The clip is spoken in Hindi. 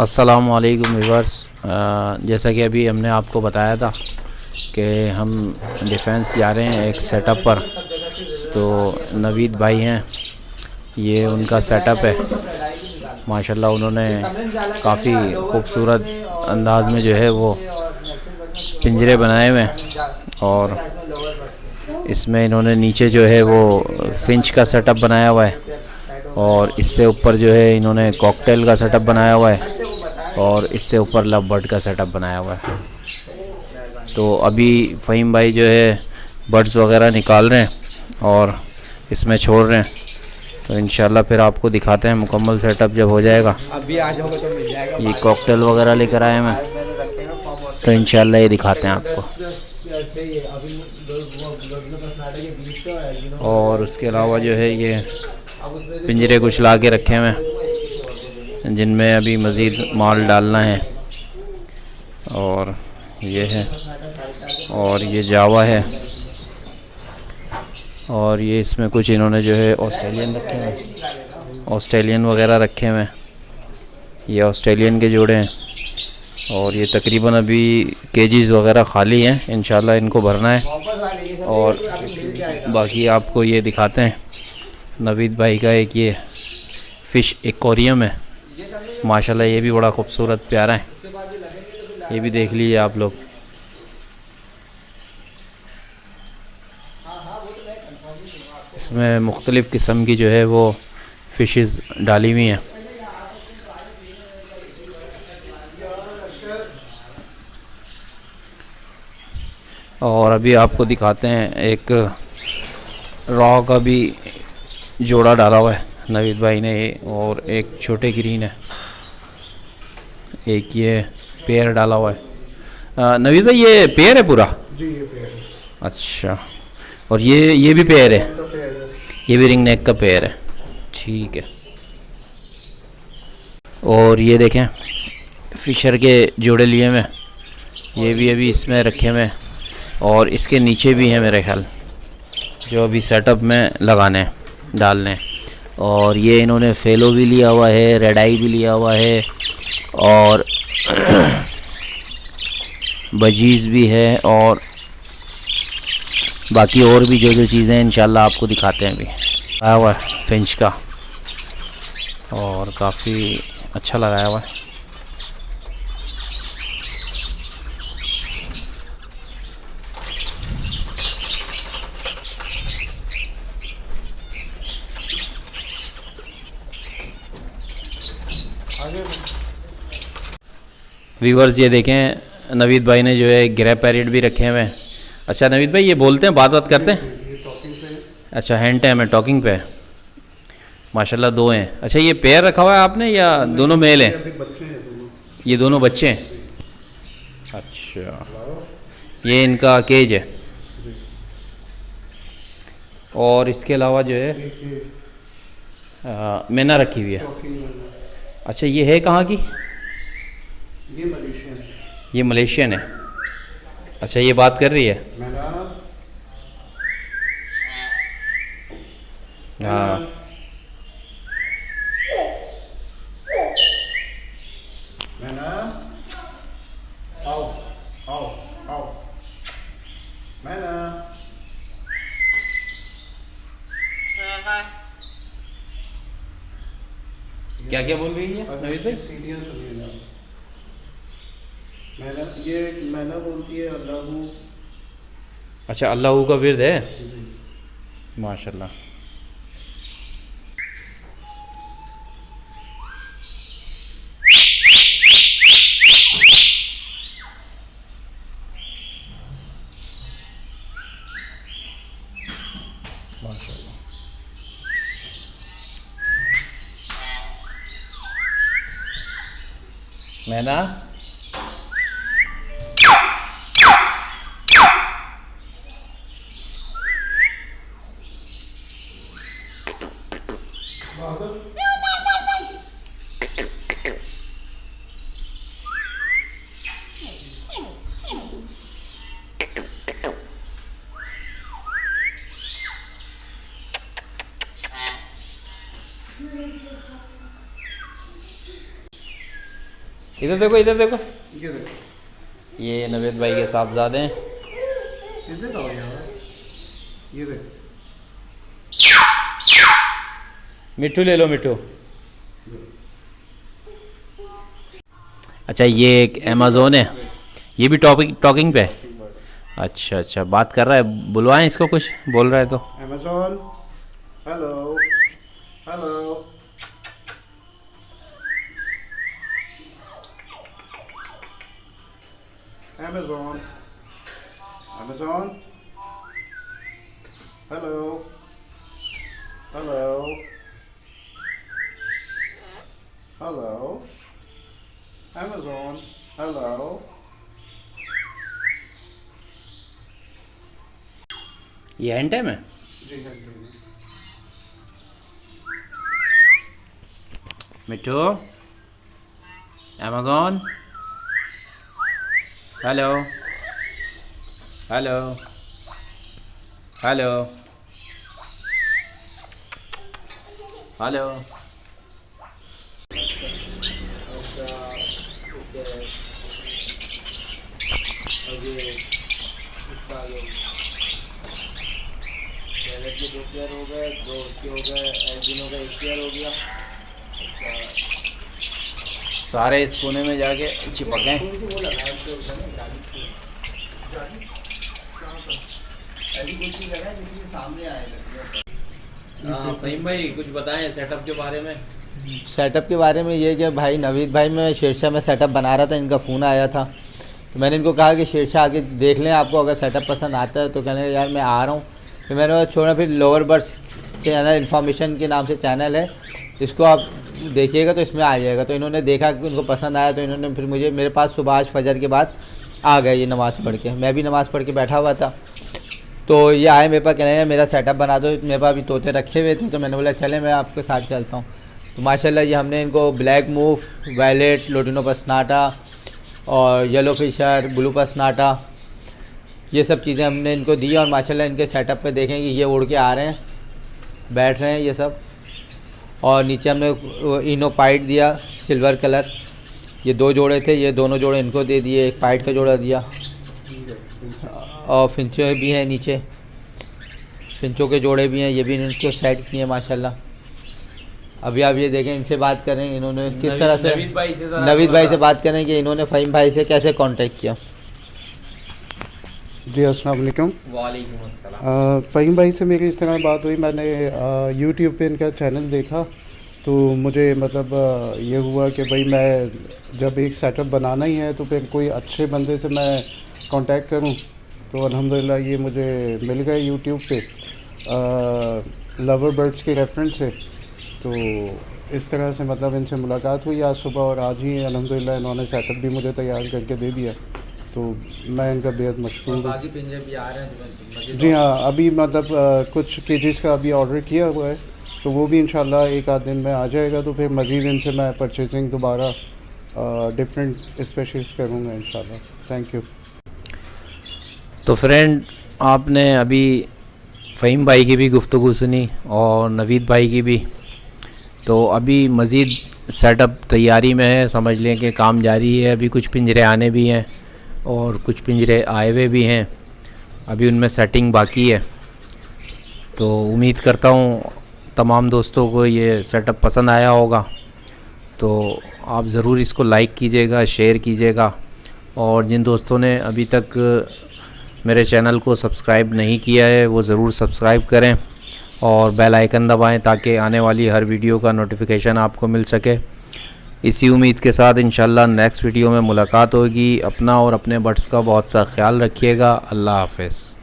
अस्सलामुअलैकुम व्यूअर्स। जैसा कि अभी हमने आपको बताया था कि हम डिफेंस जा रहे हैं एक सेटअप पर। तो नवीद भाई हैं, ये उनका सेटअप है। माशाल्लाह उन्होंने काफ़ी खूबसूरत अंदाज में जो है वो पिंजरे बनाए हुए हैं और इसमें इन्होंने नीचे जो है वो फिंच का सेटअप बनाया हुआ है और इससे ऊपर जो है इन्होंने कॉकटेल का सेटअप बनाया हुआ है और इससे ऊपर लव बर्ड का सेटअप बनाया हुआ है। तो अभी फ़हीम भाई जो है बर्ड्स वगैरह निकाल रहे हैं और इसमें छोड़ रहे हैं। तो इंशाल्लाह फिर आपको दिखाते हैं मुकम्मल सेटअप जब हो जाएगा। अभी आ जाओगे तो मिल जाएगा। ये कॉकटेल वगैरह लेकर आए मैं, तो इंशाल्लाह ये दिखाते हैं आपको। और उसके अलावा जो है ये पिंजरे कुछ ला के रखे हुए हैं जिनमें अभी मज़ीद माल डालना है। और ये है और ये जावा है और ये इसमें कुछ इन्होंने जो है ऑस्ट्रेलियन रखे हुए हैं, ऑस्ट्रेलियन वगैरह रखे हुए हैं। ये ऑस्ट्रेलियन के जोड़े हैं और ये तकरीबन अभी केजीज़ वगैरह खाली हैं। इंशाल्लाह इनको भरना है और बाकी आपको ये दिखाते हैं। नवीद भाई का एक ये फ़िश एक्वेरियम है, माशाल्लाह ये भी बड़ा खूबसूरत प्यारा है। ये भी देख लीजिए आप लोग। इसमें मुख्तलिफ़ किस्म की जो है वो फ़िशेस डाली हुई हैं। और अभी आपको दिखाते हैं एक रॉ का भी जोड़ा डाला हुआ है नवीद भाई ने, और एक छोटे ग्रीन है, एक ये पेयर डाला हुआ है। नवीद भाई ये पेयर है पूरा? जी ये पेयर है। अच्छा, और ये भी पेयर है? ये भी रिंग नेक का पेयर है, ठीक है। और ये देखें फ़िशर के जोड़े लिए हुए, ये भी अभी इसमें रखे हुए हैं और इसके नीचे भी हैं मेरे ख्याल, जो अभी सेटअप में लगाने हैं, डालने हैं। और ये इन्होंने फेलो भी लिया हुआ है, रेड आई भी लिया हुआ है और बजीज़ भी है और बाकी और भी जो चीज़ें हैं इंशाल्लाह आपको दिखाते हैं। अभी आया हुआ है फिंच का और काफ़ी अच्छा लगाया हुआ है। व्यूवर्स ये देखें नवीद भाई ने जो है ग्रे पैरेट भी रखे हुए हैं। अच्छा नवीद भाई ये बोलते हैं, बात करते हैं? अच्छा हैंड टाइम है, टॉकिंग पे है। माशाल्लाह दो हैं। अच्छा ये पेयर रखा हुआ है आपने या दोनों मेल हैं? ये दोनों बच्चे हैं। अच्छा ये इनका केज है। और इसके अलावा जो है मैना रखी हुई है। अच्छा ये है कहाँ की? ये मलेशियन है। अच्छा ये बात कर रही है? हाँ क्या क्या बोल रही है नवीद भाई? ये मैना बोलती है अल्लाहू। अच्छा अल्लाहू का विर्द है, माशाल्लाह। माशाल्लाह मैना इधर देखो, इधर देखो, ये देख, ये नवेद भाई के साहबजादे हैं। ये देख आओ यार, ये देख, मिट्टू ले लो, मिट्टू। अच्छा, ये एक अमेज़ोन है, ये भी टॉकिंग पे है। अच्छा अच्छा, बात कर रहा है, बुलवाएं इसको, कुछ बोल रहा है तो। Amazon, hello hello, Amazon Amazon, hello hello hello, Amazon, hello. ये हैंड टाइम है। जी हाँ, Mittu, Amazon, hello hello hello hello. दो प्लेयर हो गए, दो उसके हो गए, एक दिनों का एक प्लेयर हो गया। सारे इस कोने में जाके चिपक गए। फहीम भाई कुछ बताएं सेटअप के बारे में। सेटअप के बारे में ये कि भाई नवीद भाई, मैं शेरशाह में सेटअप बना रहा था, इनका फ़ोन आया था, तो मैंने इनको कहा कि शेरशाह आके देख लें, आपको अगर सेटअप पसंद आता है तो कहने यार मैं आ रहा हूँ। फिर मैंने छोड़ा, फिर लोअर बर्ड्स चैनल इन्फॉर्मेशन के नाम से चैनल है, इसको आप देखिएगा तो इसमें आ जाएगा। तो इन्होंने देखा कि उनको पसंद आया, तो इन्होंने फिर मुझे, मेरे पास सुबह आज फजर के बाद आ गए ये नमाज़ पढ़ के, मैं भी नमाज़ पढ़ के बैठा हुआ था, तो ये आए मेरे पास, कहने हैं मेरा सेटअप बना दो। मेरे पास अभी तोते रखे हुए थे, तो मैंने बोला चले मैं आपके साथ चलता हूँ। तो माशाल्लाह ये हमने इनको ब्लैक मूव, वायलेट, लोटिनो पसनाटा और येलो फिशर, ब्लू पसनाटा, ये सब चीज़ें हमने इनको दी, और माशाल्लाह इनके सेटअप पे देखें कि ये उड़ के आ रहे हैं, बैठ रहे हैं ये सब। और नीचे हमने इनो पाइट दिया सिल्वर कलर, ये 2 जोड़े थे, ये दोनों जोड़े इनको दे दिए, एक पाइट का जोड़ा दिया। और फिंचो भी हैं नीचे, फिंचों के जोड़े भी हैं, ये भी इनको सेट किए माशाल्लाह। अभी आप ये देखें, इनसे बात करें इन्होंने किस तरह से, नवीद भाई से बात करें कि इन्होंने फ़हीम भाई से कैसे कांटेक्ट किया। जी अस्सलाम वालेकुम। वालेकुम अस्सलाम। फ़हीम भाई से मेरी इस तरह बात हुई, मैंने यूट्यूब पे इनका चैनल देखा, तो मुझे मतलब ये हुआ कि भाई मैं जब एक सेटअप बनाना ही है तो फिर कोई अच्छे बंदे से मैं कांटेक्ट करूं, तो अल्हम्दुलिल्लाह ये मुझे मिल गए यूट्यूब पे लवर बर्ड्स के रेफरेंस से। तो इस तरह से मतलब इनसे मुलाकात हुई आज सुबह, और आज ही अल्हम्दुलिल्लाह इन्होंने सेटअप भी मुझे तैयार करके दे दिया, तो मैं इनका बेहद मशकूर हूँ। बाकी पिंजरे भी आ रहे हैं जी हाँ, अभी मतलब कुछ केजेस का अभी ऑर्डर किया हुआ है, तो वो भी इंशाल्लाह एक आध दिन में आ जाएगा, तो फिर मज़ीद इनसे मैं परचेजिंग दोबारा डिफरेंट स्पेशल्स करूँगा इंशाल्लाह। Thank you. तो फ्रेंड, आपने अभी फ़हीम भाई की भी गुफ्तगू सुनी और नवीद भाई की भी, तो अभी मज़ीद सेटअप तैयारी में है, समझ लें कि काम जारी है। अभी कुछ पिंजरे आने भी हैं और कुछ पिंजरे आए हुए भी हैं, अभी उनमें सेटिंग बाकी है। तो उम्मीद करता हूँ तमाम दोस्तों को ये सेटअप पसंद आया होगा, तो आप ज़रूर इसको लाइक कीजिएगा, शेयर कीजिएगा, और जिन दोस्तों ने अभी तक मेरे चैनल को सब्सक्राइब नहीं किया है वो ज़रूर सब्सक्राइब करें और बेल आइकन दबाएं ताकि आने वाली हर वीडियो का नोटिफिकेशन आपको मिल सके। इसी उम्मीद के साथ इंशाल्लाह नेक्स्ट वीडियो में मुलाकात होगी। अपना और अपने बर्ड्स का बहुत सा ख्याल रखिएगा। अल्लाह हाफ़िज़।